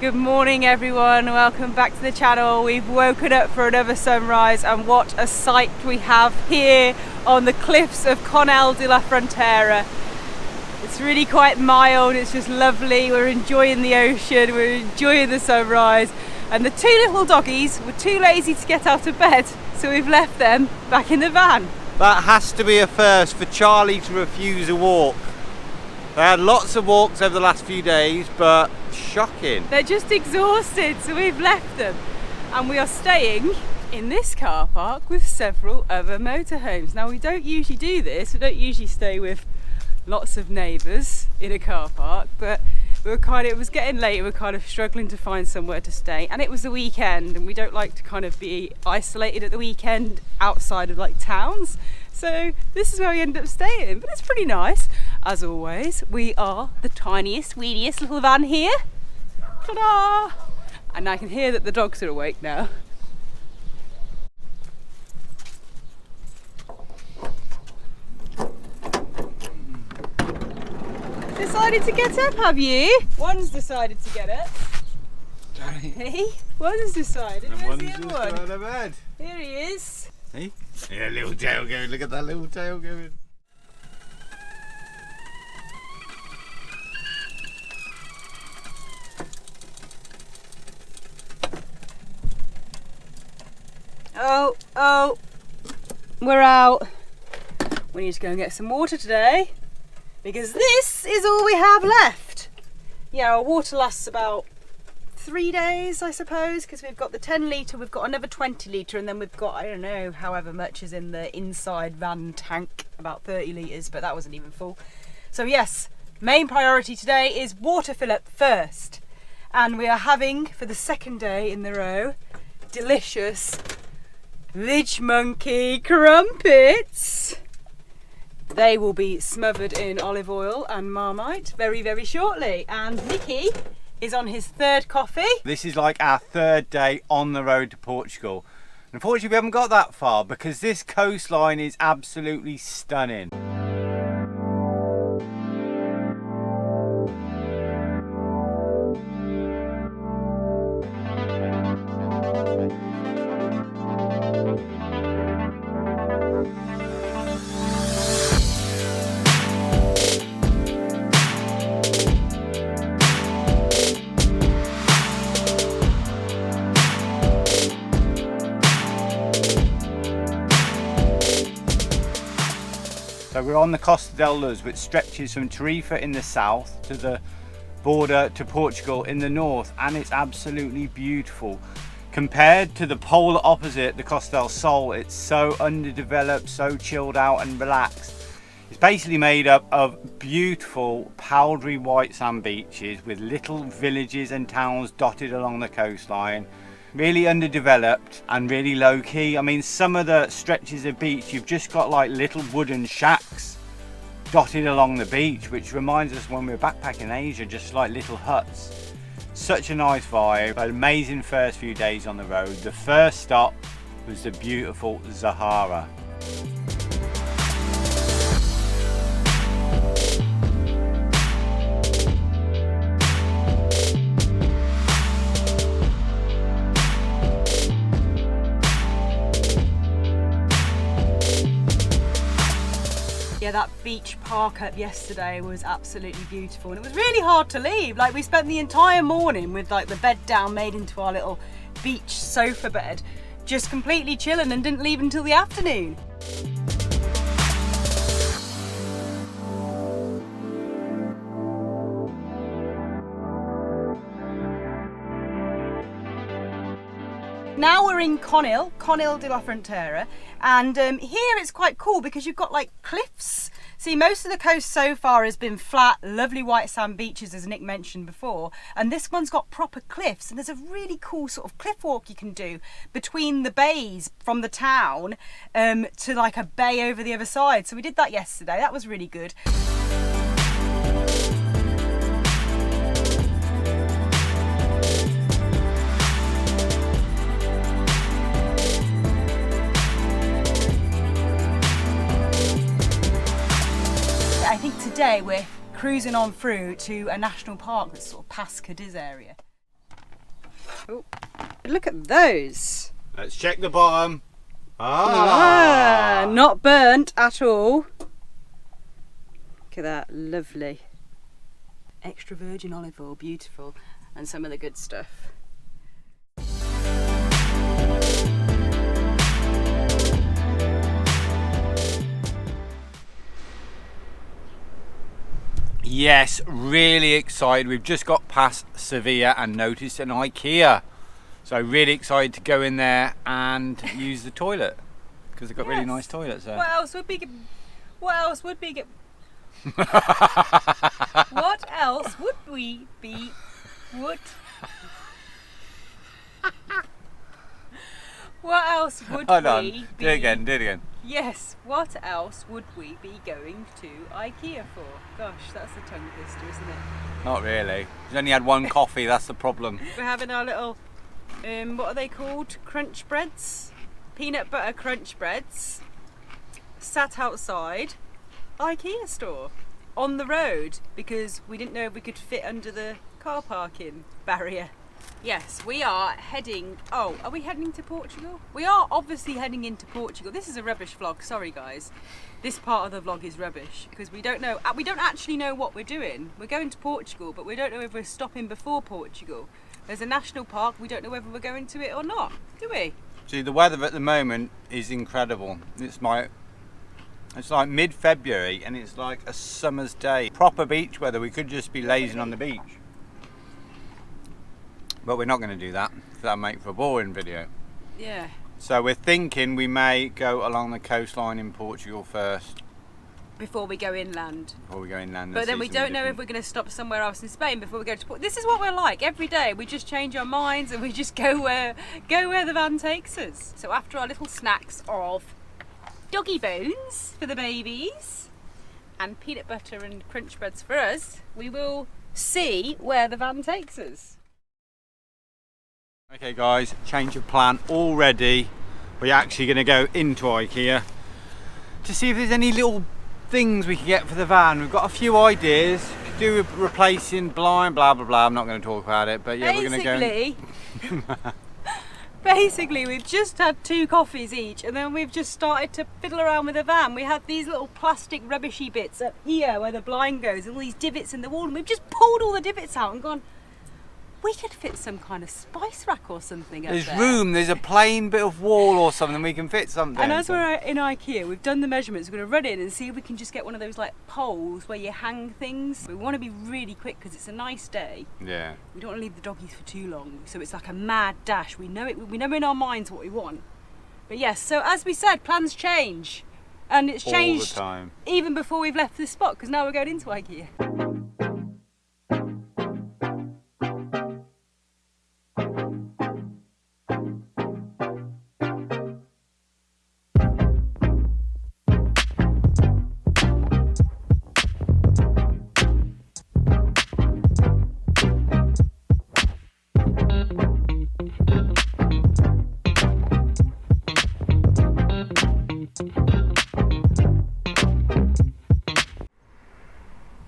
Good morning everyone, welcome back to the channel. We've woken up for another sunrise and what a sight we have here on the cliffs of Conel de la Frontera. It's really quite mild, it's just lovely, we're enjoying the ocean, we're enjoying the sunrise, and the two little doggies were too lazy to get out of bed, so we've left them back in the van. That has to be a first for Charlie to refuse a walk. They had lots of walks over the last few days, but shocking. They're just exhausted, so we've left them. And we are staying in this car park with several other motorhomes. Now we don't usually do this, we don't usually stay with lots of neighbours in a car park, but it was getting late, we were kind of struggling to find somewhere to stay, and it was the weekend and we don't like to kind of be isolated at the weekend outside of like towns, so this is where we ended up staying. But it's pretty nice. As always, we are the tiniest, weediest little van here. Ta-da! And I can hear that the dogs are awake now. Decided to get up, have you? One's decided to get up. Hey, one's decided. And Where's one's the just other one? out of bed. Here he is. Hey? Yeah, little tail going. Look at that little tail going. Oh, we're out. We need to go and get some water today because this is all we have left. Yeah, our water lasts about 3 days, I suppose, because we've got the 10 litre, we've got another 20 litre, and then we've got, I don't know, however much is in the inside van tank, about 30 litres, but that wasn't even full. So yes, main priority today is water fill up first. And we are having, for the second day in the row, delicious Veg Monkey crumpets. They will be smothered in olive oil and Marmite very, very shortly. And Nicky is on his third coffee. This is like our third day on the road to Portugal. Unfortunately, we haven't got that far because this coastline is absolutely stunning. So we're on the Costa del Luz, which stretches from Tarifa in the south to the border to Portugal in the north, and it's absolutely beautiful. Compared to the polar opposite, the Costa del Sol, it's so underdeveloped, so chilled out and relaxed. It's basically made up of beautiful powdery white sand beaches with little villages and towns dotted along the coastline. Really underdeveloped and really low key. I mean, some of the stretches of beach, you've just got like little wooden shacks dotted along the beach, which reminds us when we were backpacking in Asia, just like little huts. Such a nice vibe. An amazing first few days on the road. The first stop was the beautiful Zahara. Yeah, that beach park up yesterday was absolutely beautiful, and it was really hard to leave. Like, we spent the entire morning with like the bed down made into our little beach sofa bed, just completely chilling, and didn't leave until the afternoon. Now we're in Conel de la Frontera, and here it's quite cool because you've got like cliffs. See, most of the coast so far has been flat, lovely white sand beaches, as Nick mentioned before, and this one's got proper cliffs, and there's a really cool sort of cliff walk you can do between the bays from the town to like a bay over the other side. So we did that yesterday, that was really good. I think today we're cruising on through to a national park that's sort of past Cadiz area. Oh, look at those. Let's check the bottom. Not burnt at all. Look at that, lovely. Extra virgin olive oil, beautiful. And some of the good stuff. Yes, really excited. We've just got past Sevilla and noticed an IKEA. So really excited to go in there and use the toilet because they've got really nice toilets there. What else would be? What else would we be? What else would Hold we on. be? Do it again. Yes, what else would we be going to IKEA for? Gosh, that's a tongue twister, isn't it? Not really. We've only had one coffee, that's the problem. We're having our little, what are they called? Crunch breads? Peanut butter crunch breads. Sat outside IKEA store. On the road, because we didn't know if we could fit under the car parking barrier. Yes, we are heading... Oh, are we heading to Portugal? We are obviously heading into Portugal. This is a rubbish vlog, sorry guys. This part of the vlog is rubbish because we don't know... We don't actually know what we're doing. We're going to Portugal, but we don't know if we're stopping before Portugal. There's a national park, we don't know whether we're going to it or not, do we? See, the weather at the moment is incredible. It's like mid-February and it's like a summer's day. Proper beach weather, we could just be lazing on the beach. But we're not going to do that. That'll make for a boring video. Yeah. So we're thinking we may go along the coastline in Portugal first. Before we go inland. Before we go inland. But then we don't know if we're going to stop somewhere else in Spain before we go to Portugal. This is what we're like. Every day we just change our minds and we just go where the van takes us. So after our little snacks of doggy bones for the babies and peanut butter and crunch breads for us, we will see where the van takes us. Okay guys, change of plan already. We're actually going to go into IKEA to see if there's any little things we can get for the van. We've got a few ideas. Could do with replacing blind, blah blah blah. I'm not going to talk about it, but yeah, we're going to go. Basically, we've just had 2 coffees each, and then we've just started to fiddle around with the van. We had these little plastic rubbishy bits up here where the blind goes, and all these divots in the wall, and we've just pulled all the divots out and gone, we could fit some kind of spice rack or something up There's there. room, there's a plain bit of wall or something, we can fit something. And as we're in IKEA, we've done the measurements, we're going to run in and see if we can just get one of those like poles where you hang things. We want to be really quick because it's a nice day. Yeah. We don't want to leave the doggies for too long, so it's like a mad dash. We know in our minds what we want. But yes, so as we said, plans change. And it's changed all the time. Even before we've left this spot, because now we're going into IKEA.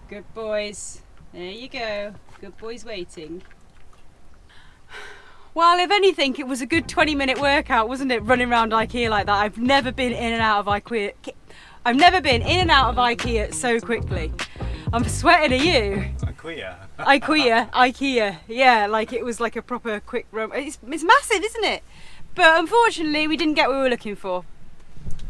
Good boys. There you go. Good boys waiting. Well, if anything, it was a good 20-minute workout, wasn't it? Running around IKEA like that. I've never been in and out of IKEA. I've never been in and out of IKEA so quickly. I'm sweating at you. IKEA. Yeah, like it was like a proper quick run. It's massive, isn't it? But unfortunately, we didn't get what we were looking for.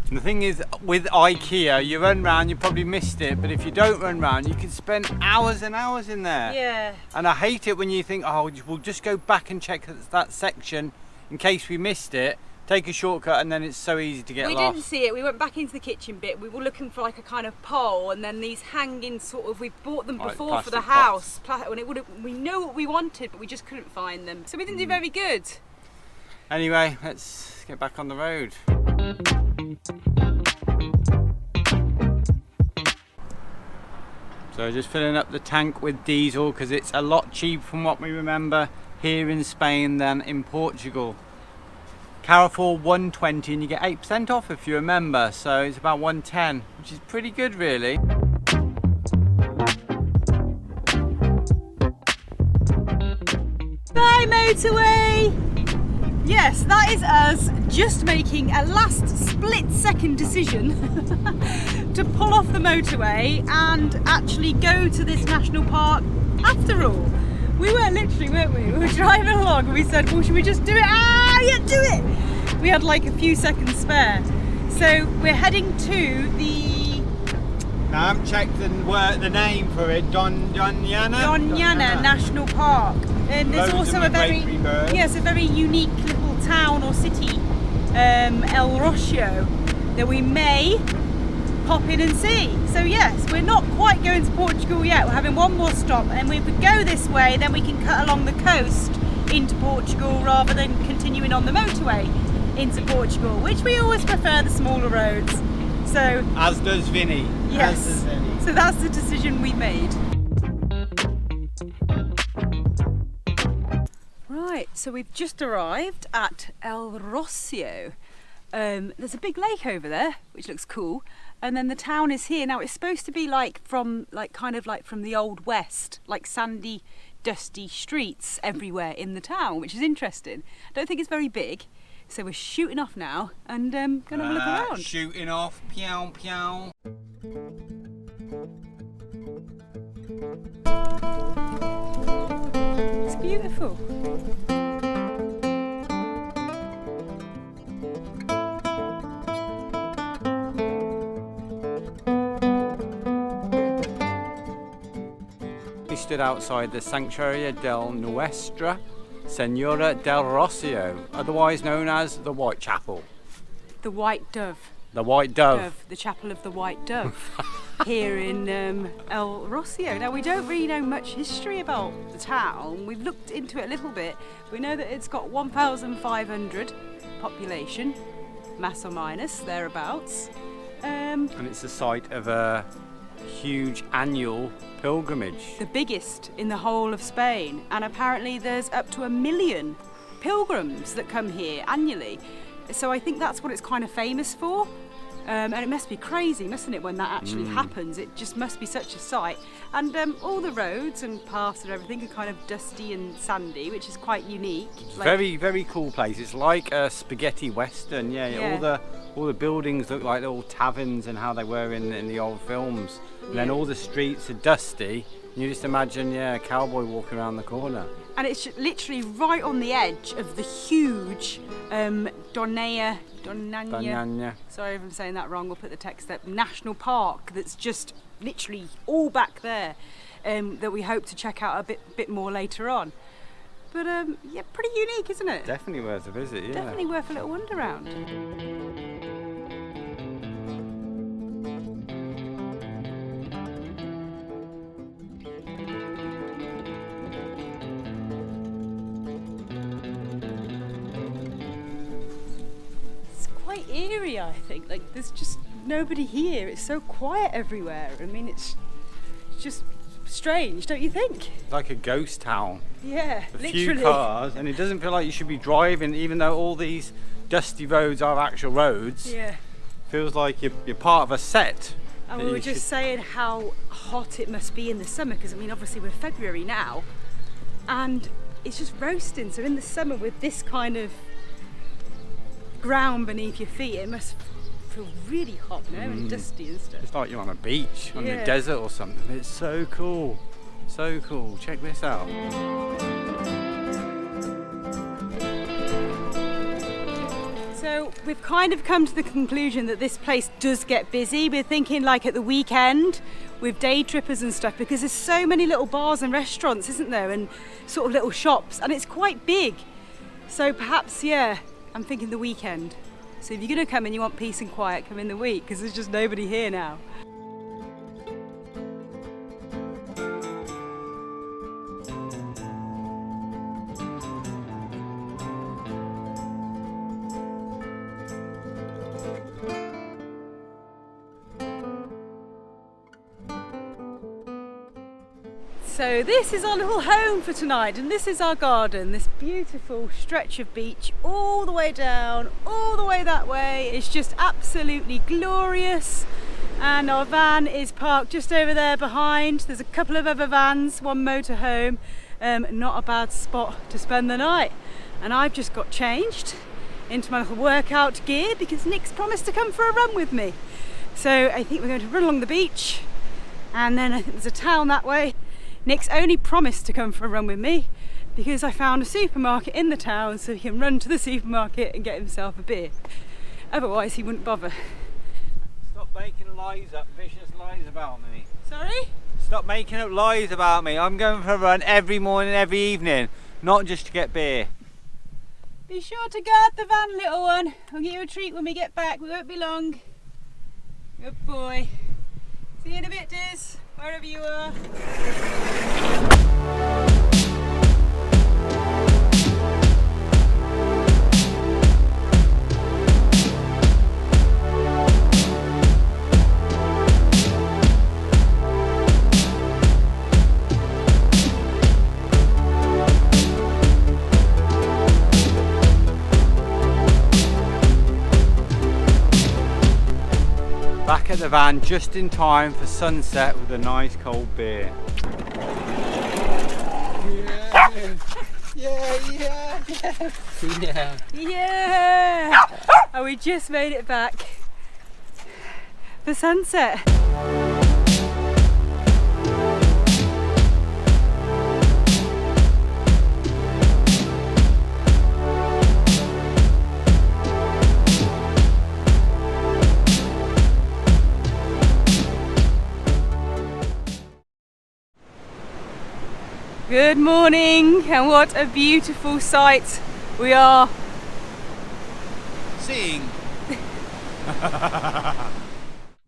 And the thing is, with IKEA, you run round, you probably missed it, but if you don't run round, you can spend hours and hours in there. Yeah. And I hate it when you think, oh, we'll just go back and check that section in case we missed it, take a shortcut, and then it's so easy to get lost. We didn't see it. We went back into the kitchen bit. We were looking for like a kind of pole, and then these hanging sort of, we bought them Like before for the plastic house. And we know what we wanted, but we just couldn't find them. So we didn't do very good. Anyway, let's get back on the road. So just filling up the tank with diesel because it's a lot cheaper from what we remember here in Spain than in Portugal. Carrefour 120 and you get 8% off if you remember, so it's about 110, which is pretty good really. Bye motorway. Yes, that is us just making a last split-second decision to pull off the motorway and actually go to this national park after all. We were literally, weren't we? We were driving along and we said, well, should we just do it? Ah, yeah, do it! We had like a few seconds spare. So we're heading to the... Now, I haven't checked the name for it. Doñana National Park. And there's also a very, yes, a very unique little town or city, El Rocio, that we may pop in and see. So yes, we're not quite going to Portugal yet. We're having one more stop, and if we go this way, then we can cut along the coast into Portugal rather than continuing on the motorway into Portugal, which we always prefer the smaller roads. So as does Vinny. Yes. As does Vinny. So that's the decision we made. Right, so we've just arrived at El Rocio. There's a big lake over there, which looks cool, and then the town is here. Now it's supposed to be from the old west, like sandy, dusty streets everywhere in the town, which is interesting. I don't think it's very big, so we're shooting off now and gonna have a look around. Shooting off, pew pew. It's beautiful. We stood outside the Sanctuary del Nuestra Senora del Rocio, otherwise known as the Whitechapel. The White Dove. The White Dove. The Chapel of the White Dove here in El Rocio. Now we don't really know much history about the town. We've looked into it a little bit. We know that it's got 1,500 population, mass or minus, thereabouts. And it's the site of a huge annual pilgrimage. The biggest in the whole of Spain, and apparently there's up to 1 million pilgrims that come here annually. So I think that's what it's kind of famous for. And it must be crazy, mustn't it, when that actually happens? It just must be such a sight. And all the roads and paths and everything are kind of dusty and sandy, which is quite unique. It's very, very cool place. It's like a spaghetti western. Yeah. All the buildings look like little taverns and how they were in the old films. And then all the streets are dusty. And you just imagine, a cowboy walking around the corner. And it's literally right on the edge of the huge Doñana. Sorry if I'm saying that wrong, we'll put the text up. National Park that's just literally all back there, that we hope to check out a bit more later on. But yeah, pretty unique, isn't it? Definitely worth a visit, yeah. Definitely worth a little wander around. Quite eerie, I think. Like there's just nobody here. It's so quiet everywhere. I mean, it's just strange, don't you think? Like a ghost town. Yeah, literally. Few cars, and it doesn't feel like you should be driving, even though all these dusty roads are actual roads. Yeah. Feels like you're part of a set. And we were just saying how hot it must be in the summer, because I mean, obviously we're February now, and it's just roasting. So in the summer with this kind of ground beneath your feet, it must feel really hot, no? And dusty and stuff. It's like you're on a beach, on the desert or something. It's so cool. So cool. Check this out. So we've kind of come to the conclusion that this place does get busy. We're thinking like at the weekend with day trippers and stuff, because there's so many little bars and restaurants, isn't there? And sort of little shops, and it's quite big. So perhaps, I'm thinking the weekend. So if you're going to come and you want peace and quiet, come in the week, because there's just nobody here now. So this is our little home for tonight, and this is our garden, this beautiful stretch of beach all the way down, all the way that way. It's just absolutely glorious, and our van is parked just over there behind. There's a couple of other vans, one motorhome, not a bad spot to spend the night. And I've just got changed into my little workout gear because Nick's promised to come for a run with me. So I think we're going to run along the beach, and then I think there's a town that way. Nick's only promised to come for a run with me because I found a supermarket in the town, so he can run to the supermarket and get himself a beer. Otherwise he wouldn't bother. Stop making lies up, vicious lies about me. Sorry? Stop making up lies about me. I'm going for a run every morning, every evening, not just to get beer. Be sure to guard the van, little one. I'll get you a treat when we get back. We won't be long. Good boy. See you in a bit, Diz, wherever you are. Back at the van just in time for sunset with a nice cold beer. Yeah! And we just made it back for sunset. Good morning, and what a beautiful sight we are seeing.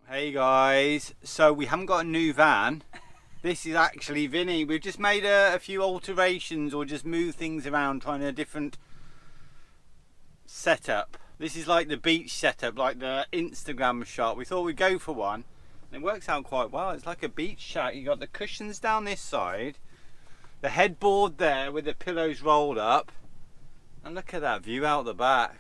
Hey guys, so we haven't got a new van. This is actually Vinny. We've just made a few alterations, or just moved things around, trying a different setup. This is like the beach setup, like the Instagram shot. We thought we'd go for one, and it works out quite well. It's like a beach shot. You got the cushions down this side, the headboard there with the pillows rolled up, and look at that view out the back.